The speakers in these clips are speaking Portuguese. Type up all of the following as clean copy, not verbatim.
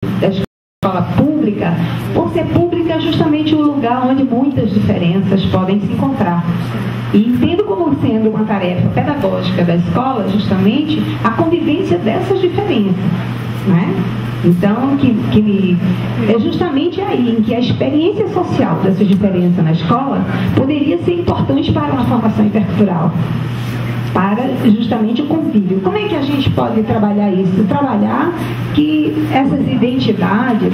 da escola pública, por ser pública é justamente o lugar onde muitas diferenças podem se encontrar. E entendo como sendo uma tarefa pedagógica da escola, justamente, a convivência dessas diferenças, né? Então, é justamente aí em que a experiência social dessas diferenças na escola poderia ser importante para uma formação intercultural, para justamente o convívio. Como é que a gente pode trabalhar isso? Trabalhar que essas identidades,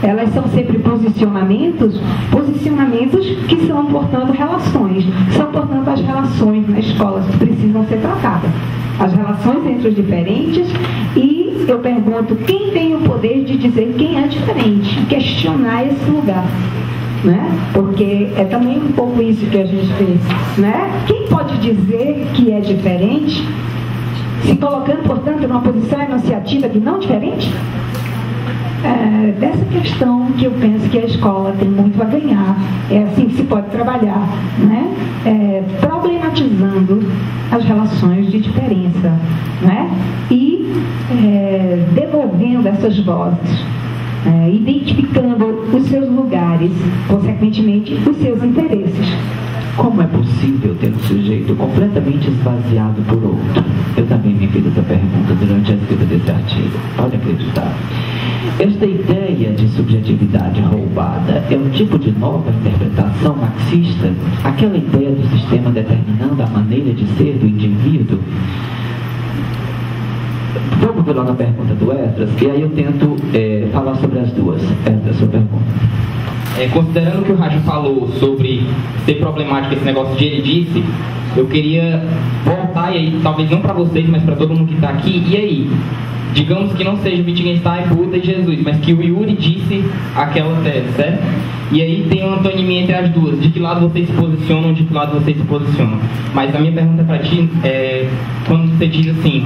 elas são sempre posicionamentos que são, portanto, relações, são, portanto, as relações na escola que precisam ser tratadas. As relações entre os diferentes, e eu pergunto, quem tem o poder de dizer quem é diferente, questionar esse lugar, né? Porque é também um pouco isso que a gente fez, né? Quem pode dizer que é diferente, se colocando, portanto, numa posição enunciativa de não diferente? Dessa questão que eu penso que a escola tem muito a ganhar. É assim que se pode trabalhar, né? Problematizando as relações de diferença, né? E devolvendo essas vozes, identificando os seus lugares, consequentemente os seus interesses. Como é possível ter um sujeito completamente esvaziado por outro? Eu também me fiz essa pergunta durante a escrita desse artigo. Pode acreditar. Esta ideia de subjetividade roubada é um tipo de nova interpretação marxista? Aquela ideia do sistema determinando a maneira de ser do indivíduo? Vamos ver lá na pergunta do Esdras, e aí eu tento falar sobre as duas. Esdras, sua pergunta. Considerando que o Rádio falou sobre ser problemático esse negócio de ele disse, eu queria voltar, e aí talvez não para vocês, mas para todo mundo que está aqui. E aí, digamos que não seja Wittgenstein, Buda e Jesus, mas que o Yuri disse aquela tese, certo? E aí tem uma antonimia entre as duas, de que lado vocês se posicionam, de que lado vocês se posicionam. Mas a minha pergunta para ti é, quando você diz assim,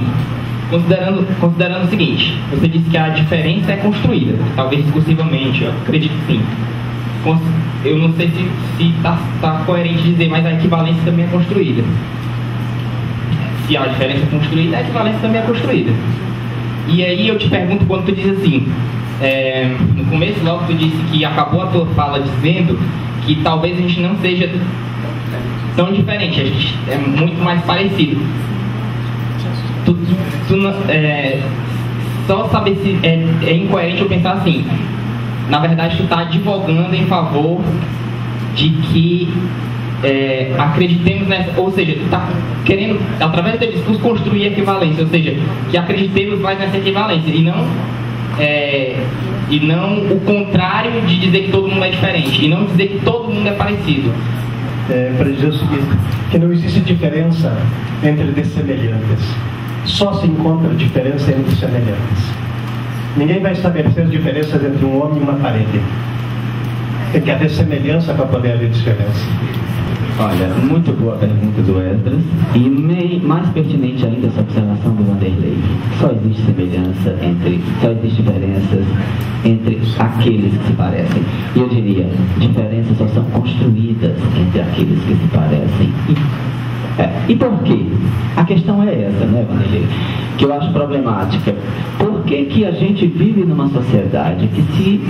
considerando o seguinte, você disse que a diferença é construída, talvez discursivamente, eu acredito que sim. Eu não sei se tá coerente dizer, mas a equivalência também é construída. Se a diferença é construída, a equivalência também é construída. E aí eu te pergunto, quando tu diz assim, no começo logo tu disse que acabou a tua fala dizendo que talvez a gente não seja tão diferente, a gente é muito mais parecido. Só saber se é incoerente eu pensar assim, na verdade tu está advogando em favor de que acreditemos nessa, ou seja, tu está querendo, através do teu discurso, construir equivalência, ou seja, que acreditemos mais nessa equivalência e não o contrário de dizer que todo mundo é diferente, e não dizer que todo mundo é parecido. Para dizer o seguinte, que não existe diferença entre dessemelhantes, só se encontra diferença entre semelhantes. Ninguém vai estabelecer as diferenças entre um homem e uma parede. Tem que haver semelhança para poder haver diferença. Olha, muito boa a pergunta do Esdras, e mais pertinente ainda essa observação do Vanderlei. Só existe só existe diferenças entre aqueles que se parecem. E eu diria, diferenças só são construídas entre aqueles que se parecem. E por quê? A questão é essa, né, Vanderlei? Que eu acho problemática. Por que a gente vive numa sociedade que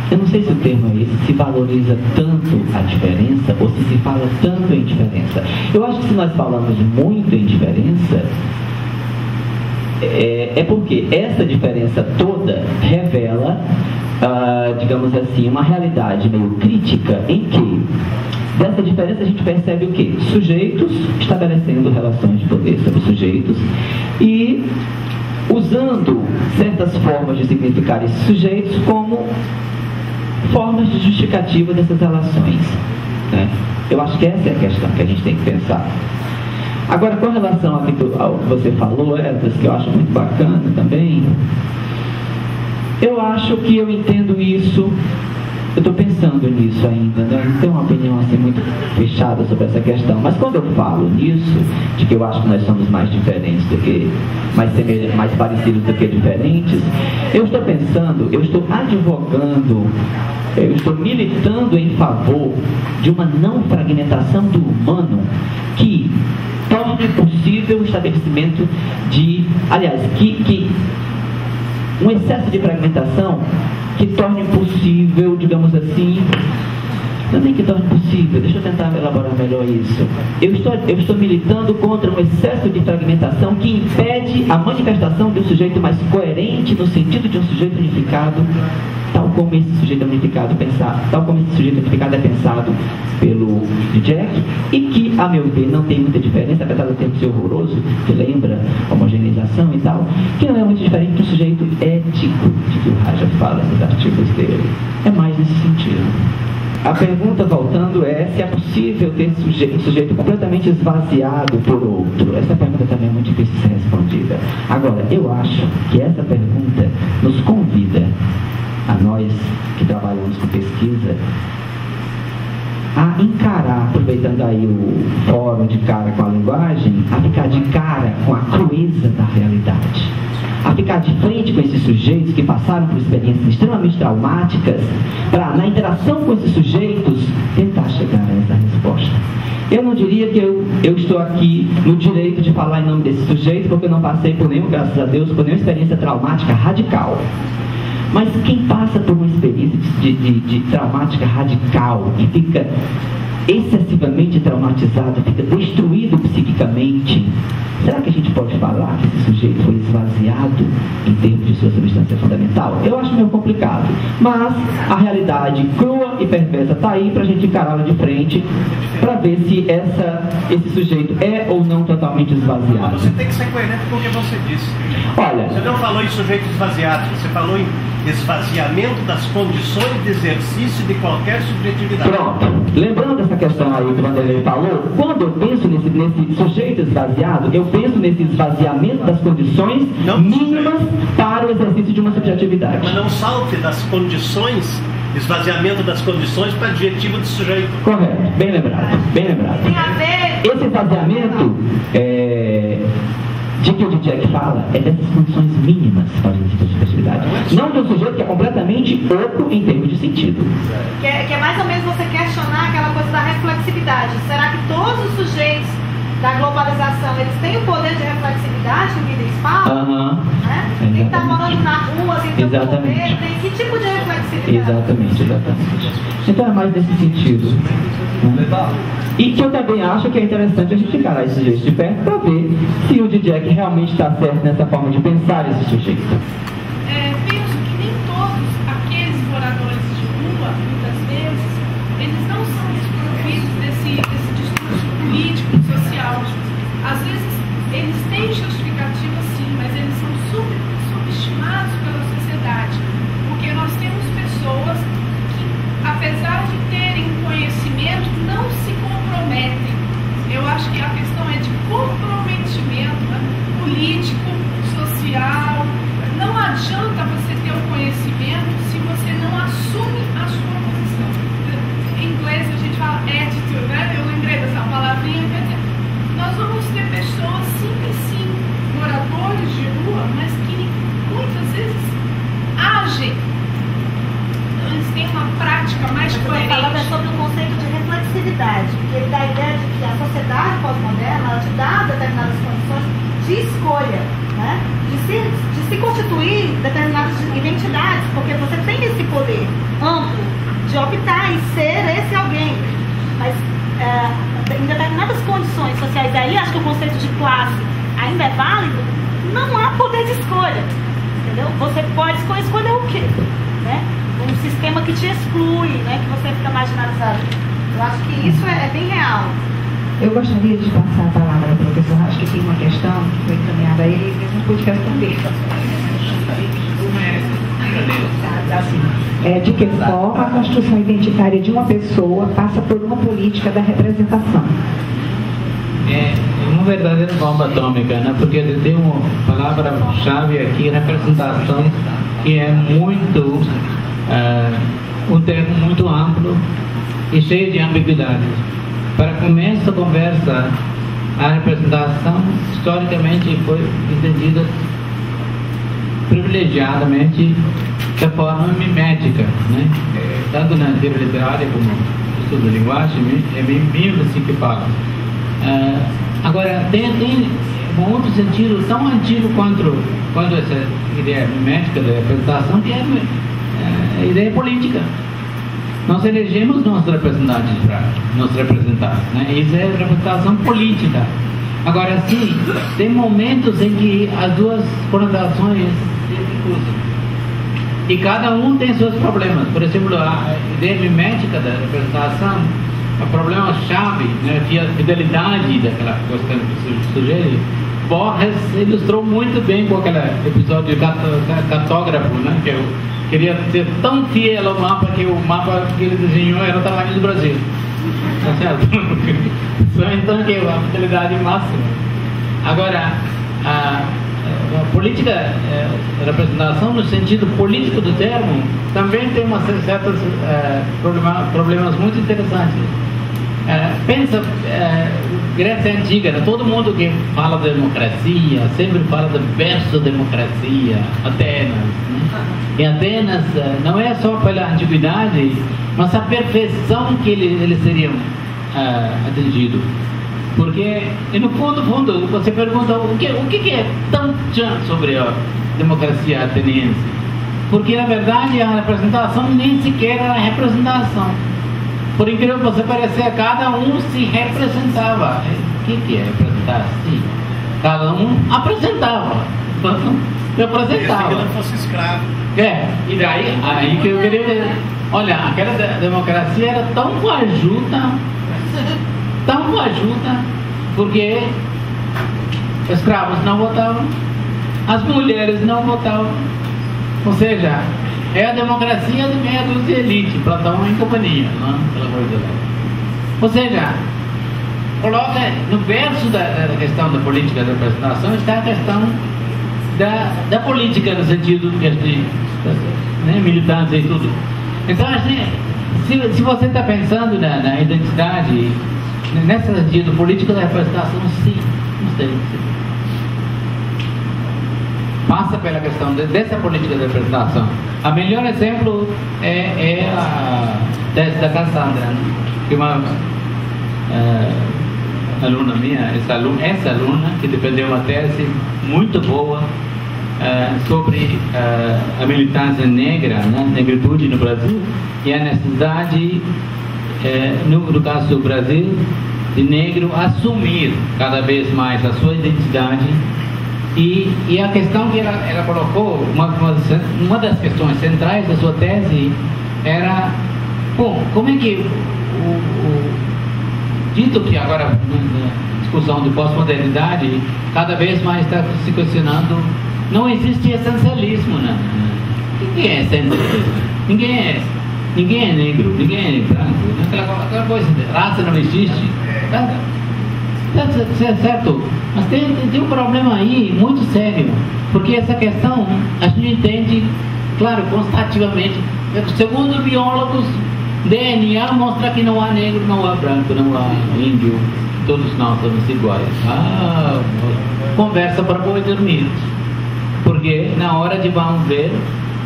eu não sei se o termo é esse, se valoriza tanto a diferença ou se fala tanto em diferença? Eu acho que se nós falamos muito em diferença, é porque essa diferença toda revela, digamos assim, uma realidade meio crítica em que dessa diferença a gente percebe o quê? Sujeitos estabelecendo relações de poder sobre sujeitos e usando certas formas de significar esses sujeitos como formas de justificativa dessas relações, né? Eu acho que essa é a questão que a gente tem que pensar. Agora, com relação ao que você falou, Esdras, que eu acho muito bacana também, eu acho que eu entendo isso. Eu estou pensando nisso ainda, né? Não tenho uma opinião assim muito fechada sobre essa questão, mas quando eu falo nisso, de que eu acho que nós somos mais diferentes do que, mais parecidos do que diferentes, eu estou pensando, eu estou advogando, eu estou militando em favor de uma não fragmentação do humano que torne possível o estabelecimento de, aliás, que um excesso de fragmentação que torne impossível, digamos assim, não tem que torne possível, deixa eu tentar elaborar melhor isso. Eu estou militando contra um excesso de fragmentação que impede a manifestação de um sujeito mais coerente no sentido de um sujeito unificado, tal como esse sujeito unificado é pensado pelo Jack, e que, a meu ver, não tem muita diferença, apesar do termo ser horroroso, que lembra homogeneização e tal, que não é muito diferente do sujeito ético de que o Raja fala nos artigos dele. É mais nesse sentido. A pergunta, voltando, é se é possível ter um sujeito completamente esvaziado por outro. Essa pergunta também é muito difícil de ser respondida. Agora, eu acho que essa pergunta nos convida, a nós que trabalhamos com pesquisa, a encarar, aproveitando aí o fórum de cara com a linguagem, a ficar de cara com a crueza da realidade. A ficar de frente com esses sujeitos que passaram por experiências extremamente traumáticas, para, na interação com esses sujeitos, tentar chegar a essa resposta. Eu não diria que eu estou aqui no direito de falar em nome desse sujeito, porque eu não passei por nenhum, graças a Deus, por nenhuma experiência traumática radical. Mas quem passa por uma experiência de traumática radical e fica excessivamente traumatizado, fica destruído psiquicamente, será que a gente pode falar que esse sujeito foi esvaziado em termos de sua substância fundamental? Eu acho meio complicado, mas a realidade crua e perversa está aí para a gente encará-la de frente, para ver se esse sujeito é ou não totalmente esvaziado. Você tem que ser coerente com o que você disse. Olha, você não falou em sujeito esvaziado, você falou em esvaziamento das condições de exercício de qualquer subjetividade. Pronto. Lembrando essa questão aí que o Vanderlei falou, quando eu penso nesse sujeito esvaziado, eu penso nesse esvaziamento das condições mínimas para o exercício de uma subjetividade. Mas não salte das condições, esvaziamento das condições para adjetivo de sujeito. Correto. Bem lembrado. Bem lembrado. Esse esvaziamento de que o Jack fala é dessas condições mínimas para o exercício da subjetividade. Não de um sujeito que é completamente oco em termos de sentido. Que é mais ou menos você questionar aquela coisa da reflexividade. Será que todos os sujeitos da globalização, eles têm o poder de reflexividade que eles falam? Quem está morando na rua, tem que ter o poder, tem que tipo de reflexividade? Exatamente. Então é mais nesse sentido. E que eu também acho que é interessante a gente encarar esse sujeito de perto para ver se o Jack realmente está certo nessa forma de pensar esse sujeito. Penso que nem todos aqueles moradores de rua, muitas vezes, eles não são desprovidos desse discurso político e social. Às vezes, eles têm justificativa sim, mas eles são subestimados pela sociedade. Porque nós temos pessoas que, apesar de terem conhecimento, não se comprometem. Eu acho que a questão é de comprometimento, né? Político, social. Não adianta você ter o conhecimento se você não assume a sua posição. Em inglês a gente fala attitude, né? Eu lembrei dessa palavrinha. Quer dizer, nós vamos ter pessoas sim, moradores de rua, mas que muitas vezes agem. Eles têm uma prática mais coerente. Falando sobre o conceito de reflexividade, que ele dá a ideia de que a sociedade pós-moderna ela te dá determinadas condições de escolha, né? de se constituir determinadas identidades, porque você tem esse poder amplo de optar em ser esse alguém. Mas em determinadas condições sociais, aí acho que o conceito de classe ainda é válido, não há poder de escolha, entendeu? Você pode escolher o quê? Né? Um sistema que te exclui, né? Que você fica marginalizado. Eu acho que isso é bem real. Eu gostaria de passar a palavra ao professor. Acho que tem uma questão que foi encaminhada a ele e eu não pude responder. Assim, de que forma a construção identitária de uma pessoa passa por uma política da representação? É uma verdadeira bomba atômica, né? Porque ele tem uma palavra-chave aqui, representação, que é muito um termo muito amplo e cheio de ambiguidades. Para começo da conversa, a representação historicamente foi entendida privilegiadamente da forma mimética, né? Tanto na teoria literária como no estudo da linguagem, é mimo assim que fala. Agora, tem com outro sentido tão antigo quanto essa ideia mimética da representação, que é a ideia política. Nós elegemos nossos representantes para nos representar, né? Isso é representação política. Agora, sim, tem momentos em que as duas conotações se cruzam. E cada um tem seus problemas. Por exemplo, a ideia mimética da representação, o problema-chave, né, a fidelidade daquela questão que sugere, Borges ilustrou muito bem com aquele episódio de cartógrafo, né, que eu queria ser tão fiel ao mapa que o mapa que ele desenhou era o tamanho do Brasil. Tá certo? Só então que a fidelidade máxima. Agora, a política, a representação no sentido político do termo, também tem certos problemas muito interessantes. Pensa, Grécia Antiga, né? Todo mundo que fala de democracia sempre fala de verso democracia, Atenas. Né? E Atenas não é só pela antiguidade, mas a perfeição que eles seriam atingidos. Porque, e no fundo, você pergunta o que é tão sobre a democracia ateniense? Porque, na verdade, a representação nem sequer era a representação. Por incrível que você parecer, cada um se representava. O que é representar-se? Cada um apresentava. Representava. Se ele não fosse escravo. E daí, aí que eu queria dizer, olha, aquela democracia era tão fajuta, porque escravos não votavam, as mulheres não votavam. Ou seja, é a democracia de meia dúzia de elite, Platão em companhia, não? Pelo amor de Deus. Ou seja, coloca no verso da questão da política da representação está a questão da política no sentido de militância e tudo. Então, assim, se você está pensando na identidade, nesse sentido, política da representação, sim, não sei. Passa pela questão dessa política de representação. O melhor exemplo é a tese da Cassandra, que uma aluna minha, essa aluna, que defendeu uma tese muito boa sobre a militância negra, né, negritude no Brasil, e a necessidade, no caso do Brasil, de negro assumir cada vez mais a sua identidade. E a questão que ela colocou, uma das questões centrais da sua tese era, bom, como é que dito que agora na discussão de pós-modernidade cada vez mais está se questionando, não existe essencialismo, né? O que é essencialismo? Ninguém é negro, ninguém é branco, aquela coisa, raça não existe. Certo? Mas tem um problema aí muito sério, porque essa questão a gente entende, claro, constativamente. Segundo biólogos, DNA mostra que não há negro, não há branco, não há índio, todos nós somos iguais. Conversa para boi dormir, porque na hora de vamos ver,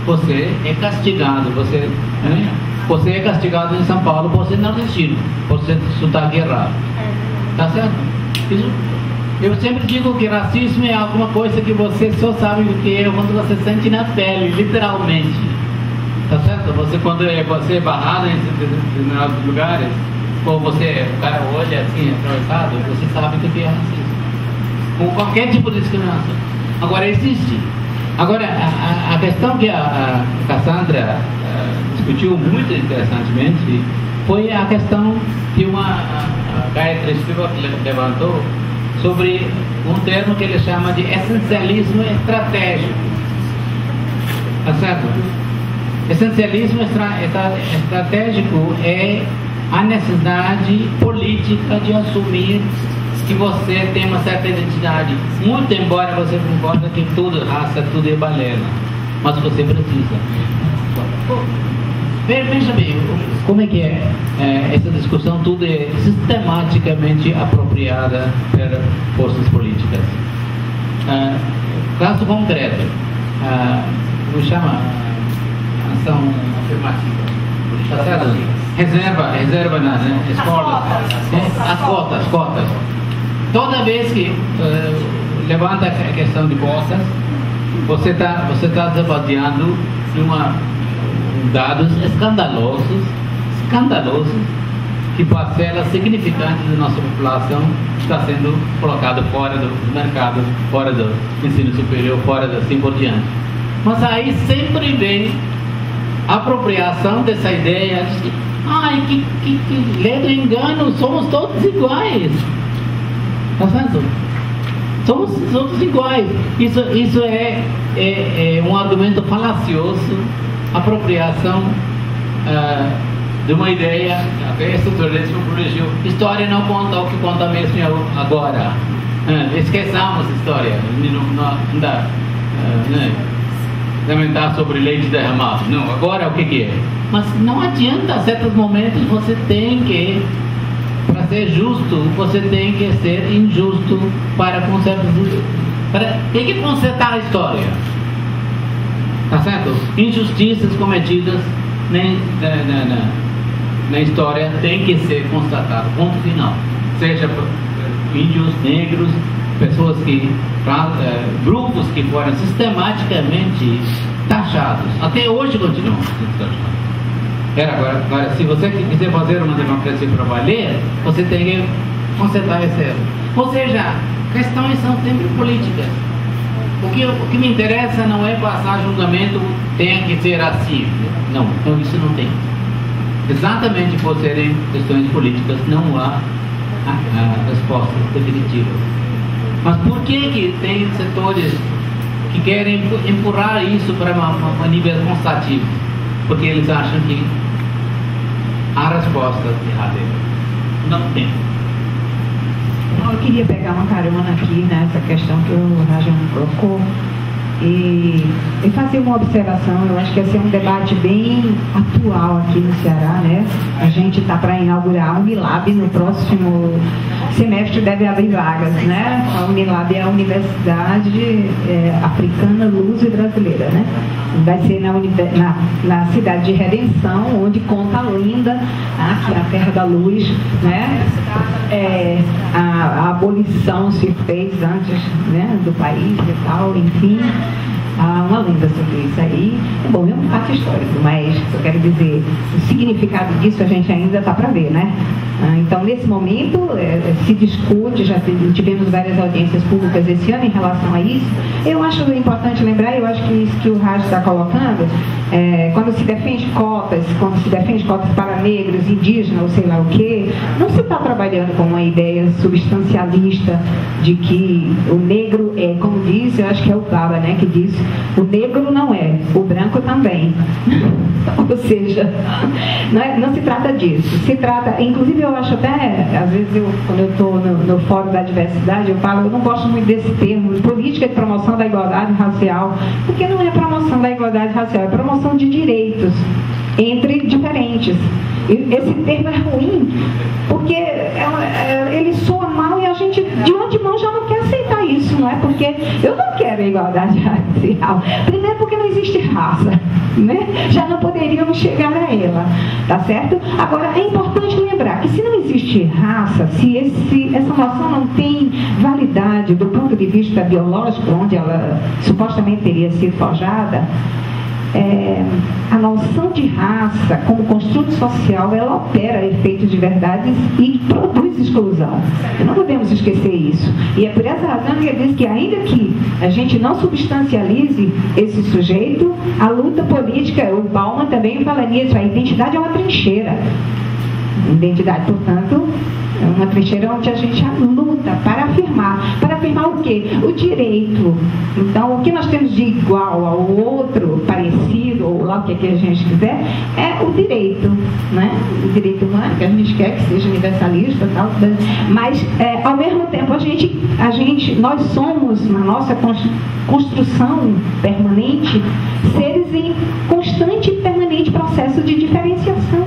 você é castigado, você é castigado em São Paulo por ser nordestino, por ser sotaque errado. Tá certo? Eu sempre digo que racismo é alguma coisa que você só sabe o que é quando você sente na pele, literalmente. Tá certo? Quando você é barrado em determinados lugares, ou o cara olha assim, atravessado, você sabe o que é racismo. Com qualquer tipo de discriminação. Agora, existe. Agora, a questão que a Cassandra discutiu muito interessantemente foi a questão que a Gayatri Spivak levantou sobre um termo que ele chama de essencialismo estratégico. Tá certo? Essencialismo estratégico é a necessidade política de assumir que você tem uma certa identidade, muito embora você concorde que tudo, raça, tudo é balela, mas você precisa. Veja bem, como é que essa discussão tudo é sistematicamente apropriada pelas forças políticas. Caso concreto, como chama? Ação afirmativa. Tá certo? Reserva nas escolas. As cotas. Toda vez que levanta a questão de cotas. Você está debatendo dados escandalosos, que parcela significante da nossa população está sendo colocada fora do mercado, fora do ensino superior, fora assim por diante. Mas aí sempre vem a apropriação dessa ideia de que ledo engano, somos todos iguais. Tá certo? Somos todos iguais. Isso é um argumento falacioso, apropriação de uma ideia, até estruturalismo produziu. História não conta o que conta mesmo agora. Esqueçamos a história. Lamentar sobre leite derramado. Não, agora o que é? Mas não adianta, a certos momentos você tem que, para ser justo, você tem que ser injusto para consertar. Tem que consertar a história. Tá certo? Injustiças cometidas na história tem que ser constatado, ponto final. Seja índios, negros, pessoas grupos que foram sistematicamente taxados. Até hoje continuam sendo taxados. Agora, se você quiser fazer uma democracia para valer, você tem que consertar esse erro. Ou seja, questões são sempre políticas. O que me interessa não é passar julgamento, tem que ser assim. Não, então isso não tem. Exatamente por serem questões políticas, não há respostas definitivas. Mas por que tem setores que querem empurrar isso para um nível constativo? Porque eles acham que há respostas erradas. Não tem. Eu queria pegar uma carona aqui nessa questão que o Rajan colocou e fazer uma observação. Eu acho que esse é um debate bem atual aqui no Ceará, né? A gente está para inaugurar a Unilab no próximo semestre, deve abrir vagas, né? A Unilab é a Universidade Africana Luso e Brasileira, né? Vai ser na cidade de Redenção, onde conta a lenda, que é a Terra da Luz, né? A abolição se fez antes, né, do país e tal, enfim. Há uma lenda sobre isso aí. Bom, é um fato histórico, mas eu quero dizer, o significado disso a gente ainda está para ver, né? Então, nesse momento, se discute, já tivemos várias audiências públicas esse ano em relação a isso. Eu acho importante lembrar, eu acho que isso que o Raj está colocando, quando se defende cotas para negros, indígenas, ou sei lá o quê, não se está trabalhando com uma ideia substancialista de que o negro é, como diz, eu acho que é o Baba, né, que diz, o negro não é, o branco também. Ou seja, não se trata disso. Se trata, inclusive eu acho até, às vezes quando eu estou no Fórum da Diversidade, eu não gosto muito desse termo, política de promoção da igualdade racial, porque não é promoção da igualdade racial, é promoção de direitos entre diferentes. Esse termo é ruim, porque ele soa mal e a gente, de antemão, já não quer aceitar isso, não é? Porque eu não quero igualdade racial. Primeiro porque não existe raça, né? Já não poderíamos chegar a ela, tá certo? Agora, é importante lembrar que se não existe raça, se essa noção não tem validade do ponto de vista biológico, onde ela supostamente teria sido forjada, a noção de raça como construto social, ela opera efeitos de verdade e produz exclusão. Não podemos esquecer isso. E é por essa razão que eu disse que ainda que a gente não substancialize esse sujeito, a luta política, o Bauman também fala nisso, a identidade é uma trincheira. Identidade, portanto, é uma trincheira onde a gente luta para afirmar o quê? O direito. Então, o que nós temos de igual ao outro, parecido, ou lá o que a gente quiser, é o direito, né? O direito humano, que a gente quer que seja universalista, tal, mas, ao mesmo tempo, nós somos, na nossa construção permanente, seres em constante e permanente processo de diferenciação.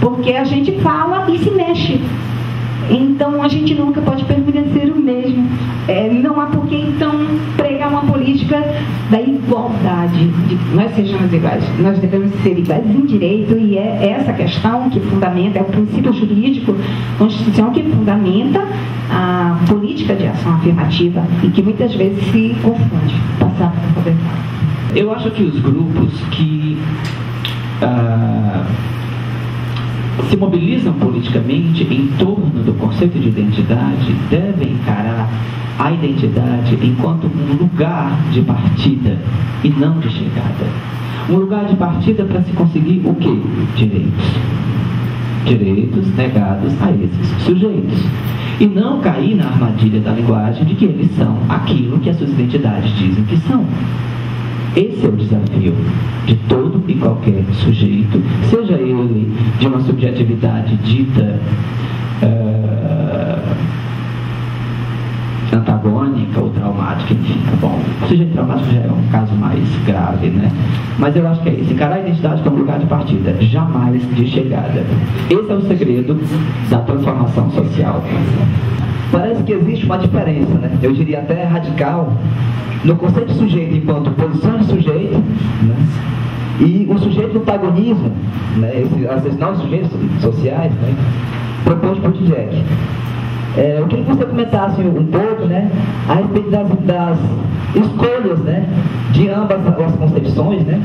Porque a gente fala e se mexe. Então a gente nunca pode permanecer o mesmo. Não há por que então pregar uma política da igualdade, nós sejamos iguais. Nós devemos ser iguais em direito, e é essa questão que fundamenta, é o princípio jurídico, Constituição, que fundamenta a política de ação afirmativa e que muitas vezes se confunde. Passar para o poder. Eu acho que os grupos que se mobilizam politicamente em torno do conceito de identidade devem encarar a identidade enquanto um lugar de partida e não de chegada. Um lugar de partida para se conseguir o quê? Direitos. Direitos negados a esses sujeitos. E não cair na armadilha da linguagem de que eles são aquilo que as suas identidades dizem que são. Esse é o desafio de todo e qualquer sujeito, seja ele de uma subjetividade dita antagônica ou traumática, enfim, bom, o sujeito traumático já é um caso mais grave, né? Mas eu acho que é isso, encarar a identidade como lugar de partida, jamais de chegada. Esse é o segredo da transformação social. Parece que existe uma diferença, né? Eu diria até radical, no conceito de sujeito enquanto posição de sujeito, né? E o sujeito do protagonismo, né? Esses novos sujeitos sociais, né? Proposto por Jack. Eu queria que você comentasse um pouco, né, a respeito das escolhas, né, de ambas as concepções, né,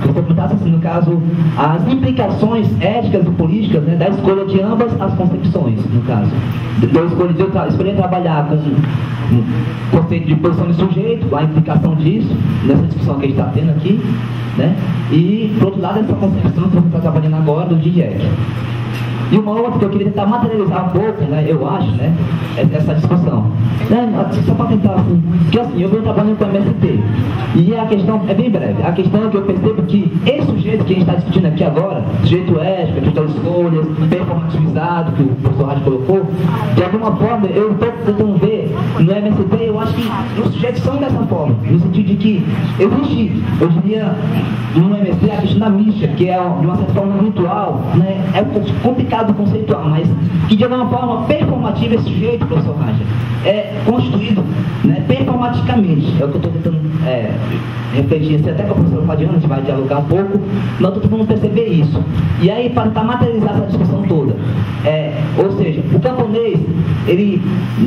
que você comentasse, assim, no caso, as implicações éticas e políticas, né, da escolha de ambas as concepções, no caso. Eu escolhi trabalhar com o conceito de posição de sujeito, a implicação disso, nessa discussão que a gente está tendo aqui, né, e, por outro lado, essa concepção que você está trabalhando agora do Jack. E uma outra que eu queria tentar materializar um pouco, né, eu acho, né, essa discussão. Só para tentar, assim, que assim, eu venho trabalhando com a MST. E a questão é bem breve. A questão é que eu percebo que esse sujeito que a gente está discutindo aqui agora, sujeito ético, questão de escolhas, performativizado, que o professor Rádio colocou, de alguma forma eu estou tentando ver no MST, eu acho que os sujeitos são dessa forma, no sentido de que existe, eu diria, no MST a questão da mística, que é de uma certa forma ritual, né, é complicado conceitual, mas que de alguma forma performativa esse sujeito, professor Raja, é constituído, né, performaticamente. É o que eu estou tentando refletir, até com a professora Fadiana, a gente vai dialogar um pouco, mas eu estou tentando perceber isso. E aí, para tentar materializar essa discussão toda, ou seja, o camponês,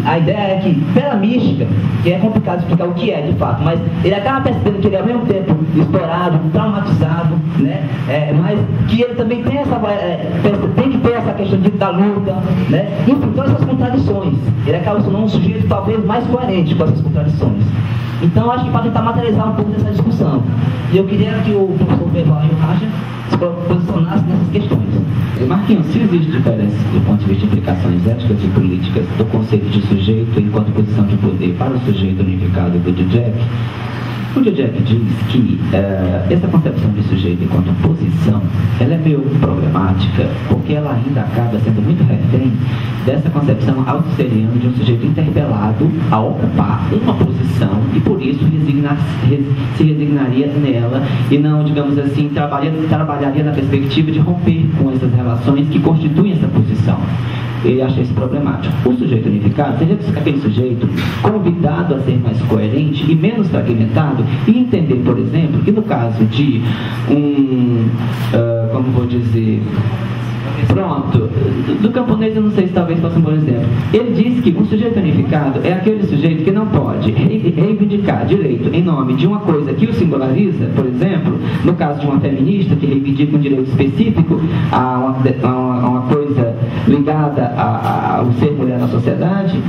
a ideia é que, pela mística, que é complicado explicar o que é de fato, mas ele acaba percebendo que ele é ao mesmo tempo explorado, traumatizado, né, mas que ele também tem tem que ter essa questão da luta, né? Enfim, todas essas contradições. Ele acaba sendo um sujeito talvez mais coerente com essas contradições. Então, acho que para tentar materializar um pouco dessa discussão. E eu queria que o professor Beval e o Raja se posicionassem nessas questões. Marquinhos, se existe diferença do ponto de vista de implicações éticas e políticas do conceito de sujeito enquanto posição de poder para o sujeito unificado do Jack, o Jack diz que essa concepção de sujeito enquanto posição, ela é meio problemática, porque ela ainda acaba sendo muito refém dessa concepção auxiliando de um sujeito interpelado a ocupar uma posição e por isso se resignaria nela e não, digamos assim, trabalharia na perspectiva de romper com essas relações que constituem essa posição. Ele acha isso problemático. O sujeito unificado seria aquele sujeito convidado a ser mais coerente e menos fragmentado e entender, por exemplo, que no caso de como vou dizer, pronto, do camponês eu não sei se talvez fosse um bom exemplo. Ele diz que um sujeito unificado é aquele sujeito que não pode reivindicar direito em nome de uma coisa que o singulariza, por exemplo, no caso de uma feminista que reivindica um direito específico a uma coisa ligada ao ser mulher na sociedade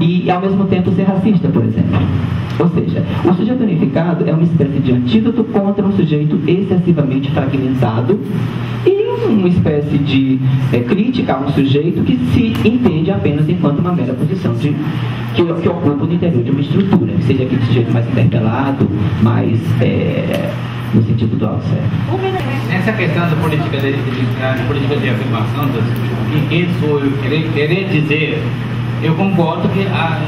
e ao mesmo tempo ser racista, por exemplo. Ou seja, o sujeito unificado é uma espécie de antídoto contra um sujeito excessivamente fragmentado e uma espécie de crítica a um sujeito que se entende apenas enquanto uma mera posição que ocupa no interior de uma estrutura, que seja aquele sujeito mais interpelado, mais no sentido do certo. Essa questão da política de afirmação, que isso querer dizer, eu concordo que a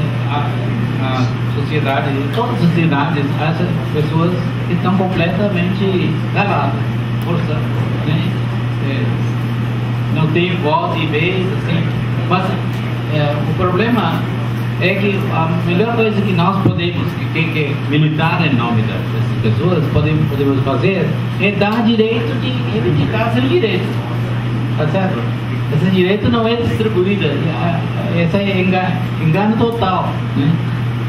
sociedade, todas as sociedades, essas pessoas estão completamente caladas, forçadas, né? Não tem voz e vez, assim. Mas o problema é que a melhor coisa que nós podemos, que militar em nome dessas pessoas, podemos fazer é dar direito de reivindicar seu direito. Tá certo? Esse direito não é distribuído, esse é engano total. Né?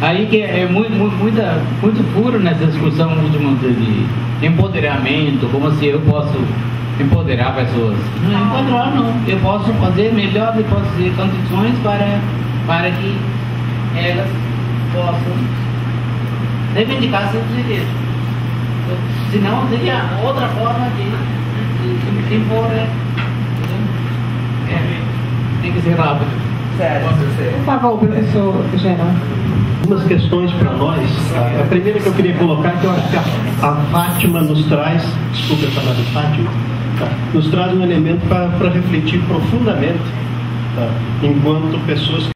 Aí que é muito furo nessa discussão de empoderamento, como se eu posso empoderar pessoas. Não é empoderar, não. Eu posso fazer melhor, eu posso ter condições para que elas possam reivindicar seus direitos. Senão seria outra forma de impor. Tem que ser rápido. Por favor, professor Geraldo. Algumas questões para nós. A primeira que eu queria colocar é que eu acho que a Fátima nos traz, desculpa eu falar de Fátima, nos traz um elemento para refletir profundamente, enquanto pessoas